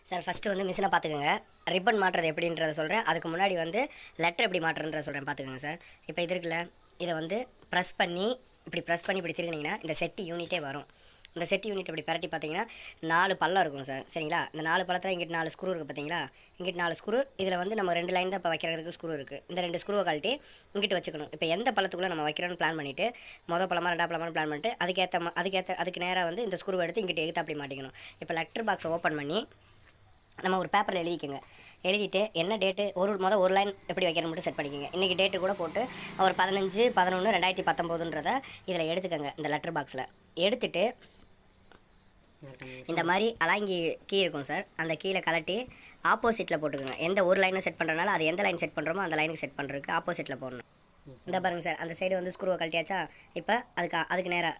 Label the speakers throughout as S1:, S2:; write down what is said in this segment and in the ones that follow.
S1: Sir first வந்து மிஷினை பார்த்துக்கோங்க. ரிப்பன் மாட்டுறது எப்படின்றத சொல்கிறேன். அதுக்கு முன்னாடி வந்து லெட்டர் எப்படி மாட்டுறதுன்றத சொல்கிறேன், பார்த்துக்கோங்க சார். இப்போ இது இருக்குல்ல, இதை வந்து ப்ரெஸ் பண்ணி இப்படி திருங்கினீங்கன்னா இந்த செட்டு யூனிட்டே வரும். இந்த செட் யூனிட் இப்படி பரட்டி பார்த்தீங்கன்னா 4 பள்ளம் இருக்கும் சார். சரிங்களா? இந்த 4 பள்ளத்தில் இங்கிட்டு 4 ஸ்க்ரூ இருக்குது பார்த்தீங்களா? இங்கிட்டு 4 ஸ்க்ரூ. இதில் வந்து நம்ம 2 லைன் தான் இப்போ வைக்கிறதுக்கு ஸ்க்ரூ இருக்குது. இந்த 2 ஸ்க்ரூவை கழட்டி இங்கிட்டு வச்சுக்கணும். இப்போ எந்த பள்ளத்துக்குள்ளே நம்ம வைக்கிறோன்னு பிளான் பண்ணிவிட்டு மொதல் பள்ளமாக 2ஆம் பள்ளமாக பிளான் பண்ணிட்டு அதுக்கு நேராக வந்து இந்த ஸ்க்ரூவை எடுத்து இங்கிட்டு எடுத்து அப்படி மாட்டிக்கணும். இப்போ லெட்டர் பாக்ஸை ஓப்பன் பண்ணி நம்ம ஒரு பேப்பரில் எழுதிக்கோங்க. எழுதிட்டு என்ன டேட்டு ஒரு லைன் எப்படி வைக்கணும் மட்டும் செட் பண்ணிக்கோங்க. இன்றைக்கி டேட்டு கூட போட்டு ஒரு 15/11/2019 இதில் எடுத்துக்கோங்க. இந்த லெட்டர் பாக்ஸில் எடுத்துகிட்டு இந்த மாதிரி அலாங்கி கீ இருக்கும் சார். அந்த கீழே கலட்டி ஆப்போசிட்டில் போட்டுக்கோங்க. எந்த ஒரு லைனை செட் பண்ணுறனால அது எந்த லைன் செட் பண்ணுறோமோ அந்த லைனுக்கு செட் பண்ணுறதுக்கு ஆப்போசிட்டில் போடணும். இந்த பாருங்கள் சார், அந்த சைடு வந்து ஸ்க்ரூவை கழட்டியாச்சா? இப்போ அதுக்கு நேராக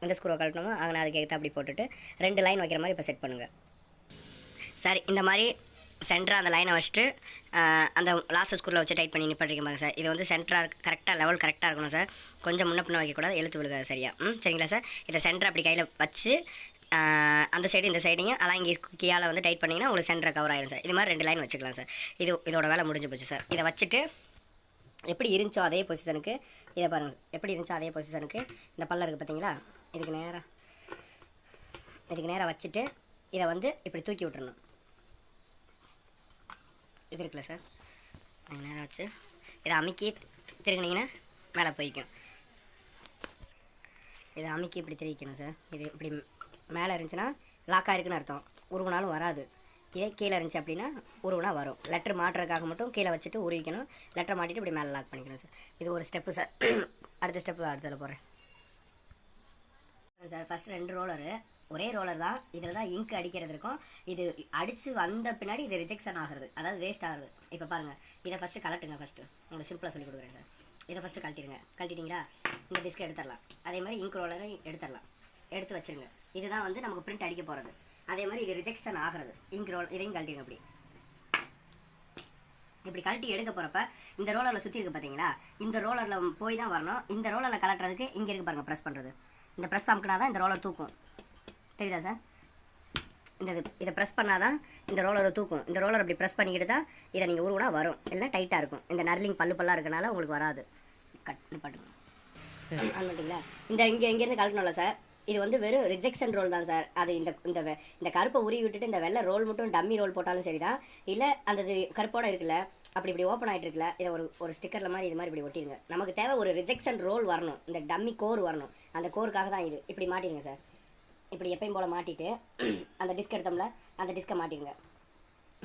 S1: இந்த ஸ்க்ரூவை கழட்டணுமோ அங்கே அதுக்கு எடுத்து அப்படி போட்டுட்டு 2 லைன் வைக்கிற மாதிரி இப்போ செட் பண்ணுங்கள் சார். இந்த மாதிரி சென்டராக அந்த லைனை வச்சுட்டு அந்த லாஸ்ட் ஸ்க்ரூவில் வச்சு டைட் பண்ணி நிப்பாட்டிக்க பாருங்க சார். இது வந்து சென்டராக கரெக்டாக லெவல் கரெக்டாக இருக்கணும் சார். கொஞ்சம் முன்ன பின்ன வைக்கக்கூடாது, எழுத்து விழுகாது. சரியா? சரிங்களா சார்? இதை சென்டர் அப்படி கையில் வச்சு அந்த சைடு இந்த சைடையும் அலாங்கி கீயால் வந்து டைட் பண்ணிங்கன்னா உங்களுக்கு சென்டரை கவர் ஆயிடும் சார். இது மாதிரி 2 லைன் வச்சுக்கலாம் சார். இதோட வேலை முடிஞ்சு போச்சு சார். இதை வச்சுட்டு எப்படி இருந்துச்சோ அதே பொசிஷனுக்கு இதை பாருங்கள். எப்படி இருந்துச்சோ அதே பொசிஷனுக்கு இந்த பல்ல இருக்குது பார்த்தீங்களா? இதுக்கு நேராக வச்சுட்டு இதை வந்து இப்படி தூக்கி விட்டுறணும். இது இருக்குல்ல சார், நேராக வச்சு இதை அமுக்கி திருங்கினீங்கன்னா மேலே போய்க்கும். இதை அமுக்கி இப்படி திருவிக்கணும் சார். இது இப்படி மேலே இருந்துச்சுன்னா லாக்காக இருக்குன்னு அர்த்தம், உருவினாலும் வராது. இதே கீழே இருந்துச்சு அப்படின்னா உருவினா வரும். லெட்டர் மாட்டுறதுக்காக மட்டும் கீழே வச்சுட்டு உருவிக்கணும். லெட்டர் மாட்டிட்டு இப்படி மேலே லாக் பண்ணிக்கணும் சார். இது ஒரு ஸ்டெப்பு சார். அடுத்த ஸ்டெப்பு அடுத்ததில் போகிறேன் சார். ஃபஸ்ட்டு 2 ரோலரு, ஒரே ரோலர் தான். இதில் தான் இங்க் அடிக்கிறது இருக்கும். இது அடித்து வந்த பின்னாடி இது ரிஜெக்ஷன் ஆகிறது, அதாவது வேஸ்ட் ஆகுது. இப்போ பாருங்கள், இதை ஃபஸ்ட்டு கலட்டுங்க. ஃபஸ்ட்டு உங்களுக்கு சிம்பிளாக சொல்லி கொடுக்குறேன் சார். இதை ஃபஸ்ட்டு கழட்டிடுங்க. கழட்டிட்டிங்களா? இந்த டிஸ்க் எடுத்துடலாம். அதே மாதிரி இங்க் ரோலரை எடுத்துடலாம். எடுத்து வச்சுருங்க. இதுதான் வந்து நமக்கு பிரிண்ட் அடிக்க போகிறது. அதே மாதிரி இது ரிஜெக்ஷன் ஆகிறது. இங்க் ரோல் இதையும் கழட்டிடுங்க. இப்படி கழட்டி எடுக்க போகிறப்ப இந்த ரோலரில் சுற்றி இருக்குது பார்த்தீங்களா? இந்த ரோலரில் போய் தான் வரணும். இந்த ரோலரில் கலட்டுறதுக்கு இங்கே இருக்குது பாருங்கள், ப்ரெஸ் பண்ணுறது. இந்த ப்ரெஸ் அமுக்கினா தான் இந்த ரோலர் தூக்கும். தெரியுதா சார்? இதை ப்ரெஸ் பண்ணால் தான் இந்த ரோலரை தூக்கும். இந்த ரோலர் அப்படி ப்ரெஸ் பண்ணிக்கிட்டு தான் இதை நீங்கள் உருவினா வரும். இல்லை டைட்டாக இருக்கும். இந்த நர்லிங் பல்லாக இருக்கனால உங்களுக்கு வராது. நிப்பாட்டுங்க. ஆமாட்டிங்களா? இங்கேருந்து கலட்டணும்ல சார். இது வந்து வெறும் ரிஜெக்ஷன் ரோல் தான் சார். அது இந்த கருப்பை உருவி விட்டுட்டு இந்த வெள்ளை ரோல் மட்டும் டம்மி ரோல் போட்டாலும் சரி தான். இல்லை அந்த கருப்போட இருக்குல்ல, இப்படி ஓப்பன் ஆகிட்டு இருக்குல்ல, இதை ஒரு ஸ்டிக்கரில் மாதிரி இது மாதிரி இப்படி ஒட்டிடுங்க. நமக்கு தேவை ஒரு ரிஜெக்ஷன் ரோல் வரணும். இந்த டம்மி கோர் வரணும். அந்த கோருக்காக தான் இது. இப்படி மாட்டிடுங்க சார். இப்படி எப்பயும் போல் மாட்டிட்டு அந்த டிஸ்க் எடுத்தோம்ல, அந்த டிஸ்கை மாட்டிடுங்க.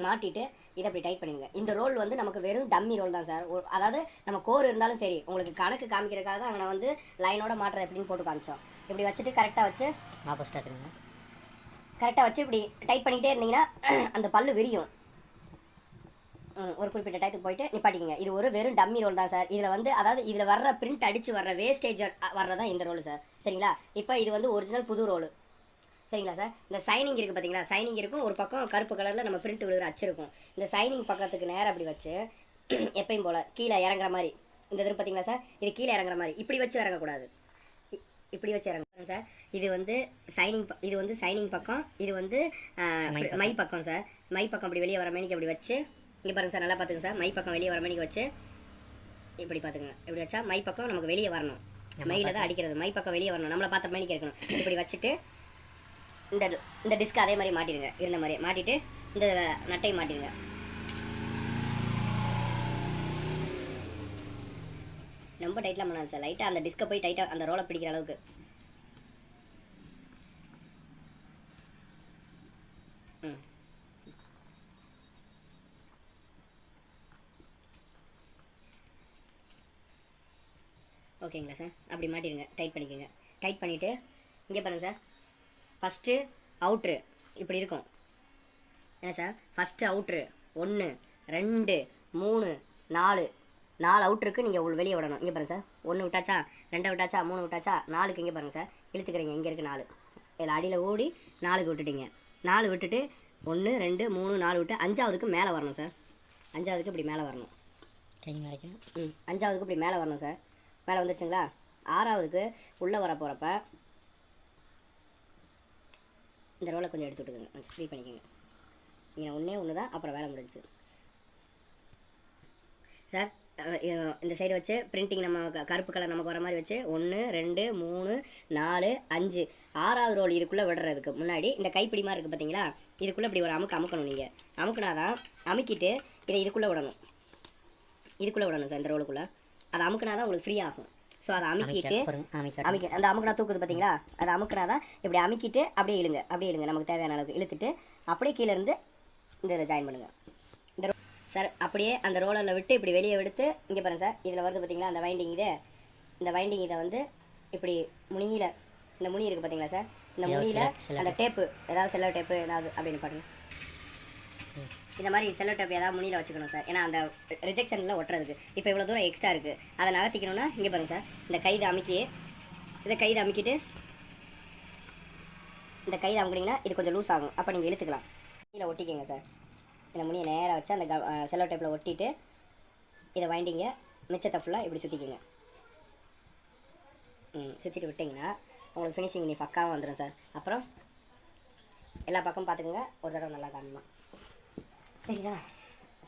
S1: மாட்டிட்டு இதை அப்படி டைட் பண்ணிடுங்க. இந்த ரோல் வந்து நமக்கு வெறும் டம்மி ரோல் தான் சார். அதாவது நம்ம கோர் இருந்தாலும் சரி, உங்களுக்கு கணக்கு காமிக்கிறதுக்காக தான் அங்கே வந்து லைனோட மாட்டுறது எப்படின்னு போட்டு காமிச்சோம். இப்படி வச்சுட்டு கரெக்டாக வச்சு கரெக்டாக வச்சு இப்படி டைட் பண்ணிக்கிட்டே இருந்தீங்கன்னா அந்த பல்லு விரியும். ஒரு குறிப்பிட்ட டைத்துக்கு போயிட்டு நிப்பாட்டிக்கிங்க. இது ஒரு வெறும் டம்மி ரோல் தான் சார். இதில் வந்து அதாவது இதில் வர்ற பிரிண்ட் அடித்து வர்ற வேஸ்டேஜ் வர்றதான் இந்த ரோல் சார். சரிங்களா? இப்போ இது வந்து ஒரிஜினல் புது ரோல். சரிங்களா சார்? இந்த சைனிங் இருக்குது பார்த்தீங்களா? சைனிங் இருக்கும். ஒரு பக்கம் கருப்பு கலரில் நம்ம பிரிண்ட் விழுகிற அச்சிருக்கும். இந்த சைனிங் பக்கத்துக்கு நேரம் அப்படி வச்சு எப்பயும் போல் கீழே இறங்குற மாதிரி இந்த இது பார்த்தீங்களா சார்? இது கீழே இறங்குற மாதிரி இப்படி வச்சு இறங்கக்கூடாது. இப்படி வச்சு இறங்க சார். இது வந்து சைனிங் பக்கம், இது வந்து மை பக்கம் சார். மை பக்கம் அப்படி வெளியே வர மேனிக்கு அப்படி வச்சு இங்கே பாருங்கள் சார், நல்லா பார்த்துங்க சார். மை பக்கம் வெளியே வர மேனிக்கு வச்சு இப்படி பார்த்துங்க. இப்படி வச்சா மை பக்கம் நமக்கு வெளியே வரணும். மையில் தான் அடிக்கிறது. மை பக்கம் வெளியே வரணும். நம்மளை பார்த்த மேனிக்கு இருக்கணும். இப்படி வச்சுட்டு இந்த டிஸ்க் அதே மாதிரி மாட்டிடுங்க. இருந்த மாதிரி மாட்டிட்டு இந்த நட்டையும் மாட்டிடுங்க. ரொம்ப டைட்லாம் பண்ணாது சார். லைட்டாக அந்த டிஸ்கை போய் டைட்டாக அந்த ரோலை பிடிக்கிற அளவுக்கு. ஓகேங்களா சார்? அப்படி மாட்டிடுங்க. டைட் பண்ணிக்கோங்க. டைட் பண்ணிவிட்டு இங்கே பாருங்கள் சார். ஃபஸ்ட்டு அவுட்ரு இப்படி இருக்கும். என்ன சார்? ஃபஸ்ட்டு அவுட்ரு 1 2 3 4 அவுட்ருக்கு நீங்கள் வெளியே விடணும். இங்கே பாருங்கள் சார். 1 விட்டாச்சா, 2 விட்டாச்சா, 3 விட்டாச்சா, 4க்கு இங்கே பாருங்கள் சார். இழுத்துக்கிறீங்க. இங்கே இருக்குது 4. இதில் அடியில் ஓடி 4க்கு விட்டுட்டீங்க. 4 விட்டுட்டு 1 2 3 4 விட்டு 5ஆவதுக்கு மேலே வரணும் சார். 5ஆவதுக்கு இப்படி மேலே வரணும்.
S2: வரைக்கும்
S1: 5ஆவதுக்கு இப்படி மேலே வரணும் சார். மேலே வந்துருச்சுங்களா? 6ஆவதுக்கு உள்ளே வர போகிறப்ப இந்த ரோலை கொஞ்சம் எடுத்து விட்டுக்குங்க. ஃப்ரீ பண்ணிக்கோங்க. இங்கே ஒன்றே ஒன்று தான், அப்புறம் வேலை முடிஞ்சு சார். இந்த சைடு வச்சு பிரிண்டிங் நம்ம கருப்பு கலர் நமக்கு வர மாதிரி வச்சு 1 2 3 4 5 6வது ரோல் இதுக்குள்ளே விடுறதுக்கு முன்னாடி இந்த கைப்பிடி மாதிரி இருக்குது பார்த்தீங்களா, இதுக்குள்ளே இப்படி ஒரு அமுக்கணும். நீங்கள் அமுக்குனாதான் அமுக்கிட்டு இதை இதுக்குள்ளே விடணும் சார். இந்த ரோலுக்குள்ளே அதை அமுக்குனாதான் உங்களுக்கு ஃப்ரீ ஆகும். ஸோ அதை அமுக்கிட்டு அந்த அமுக்குனா தூக்குது பார்த்தீங்களா, அதை அமுக்குனாதான் இப்படி அமுக்கிட்டு அப்படியே இழுங்க நமக்கு தேவையான அளவுக்கு இழுத்துட்டு அப்படியே கீழே இருந்து இந்த இதில் ஜாயின் பண்ணுங்கள். சார் அப்படியே அந்த ரோலரில் விட்டு இப்படி வெளியே எடுத்து இங்கே பாருங்கள் சார், இதில் வருது பார்த்தீங்களா அந்த வைண்டிங் இந்த வைண்டிங் இதை வந்து இப்படி முனியில் இந்த முனி இருக்குது பார்த்தீங்களா சார், இந்த முனியில் அந்த டேப்பு ஏதாவது செல்லோ டேப்பு ஏதாவது அப்படின்னு பாருங்கள். இந்த மாதிரி செல்லோ டேப் ஏதாவது முனியில் வச்சுக்கணும் சார், ஏன்னா அந்த ரிஜெக்ஷனில் ஒட்டுறதுக்கு. இப்போ இவ்வளோ தூரம் எக்ஸ்ட்ரா இருக்குது, அதை நகர்த்திக்கணும்னா இங்கே பாருங்கள் சார், இந்த கைதை அமுக்கிட்டு இந்த கைதை அமுக்கினீங்கன்னா இது கொஞ்சம் லூஸ் ஆகும். அப்போ நீங்கள் இழுத்துக்கலாம். கீழே ஒட்டிக்கோங்க சார். இந்த முனியை நேராக வச்சு அந்த செல்லோ டேப்பில் ஒட்டிட்டு இதை வைண்டிங்க மிச்சத்தை ஃபுல்லாக இப்படி சுற்றிக்கிங்க. சுற்றிட்டு விட்டிங்கன்னா உங்களுக்கு ஃபினிஷிங் நீ பக்காவாக வந்துடும் சார். அப்புறம் எல்லா பக்கமும் பார்த்துக்குங்க, ஒரு தடவை நல்லா காணலாம். சரிங்களா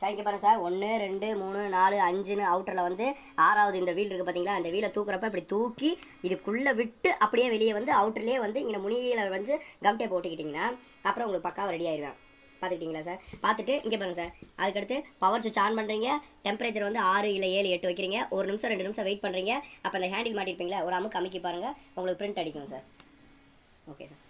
S1: சார்? இங்கே பாருங்கள் சார், 1 2 3 4 5ன்னு அவுட்டரில் வந்து 6வது இந்த வீல் இருக்குது பார்த்தீங்களா, அந்த வீலை தூக்குறப்ப இப்படி தூக்கி இதுக்குள்ளே விட்டு அப்படியே வெளியே வந்து அவுட்டர்லேயே வந்து இங்கே முனியில் வந்து கம் டேப் ஓட்டிக்கிட்டிங்கன்னா அப்புறம் உங்களுக்கு பக்காவாக ரெடி ஆயிடுவேன். பார்த்துக்கிட்டிங்களா சார்? பார்த்துட்டு இங்கே பாருங்கள் சார், அதுக்கடுத்து பவர் சுவிட்ச் ஆன் பண்ணுறீங்க. டெம்பரேச்சர் வந்து 6 இல்லை 7 8 வைக்கிறீங்க. 1 நிமிஷம் 2 நிமிஷம் வெயிட் பண்ணுறீங்க. அப்போ அந்த ஹேண்டில் மாட்டிருப்பீங்களா, ஒரு அமுக்கு அமுக்கி பாருங்கள், உங்களுக்கு பிரிண்ட் அடிக்கும் சார். Okay sir.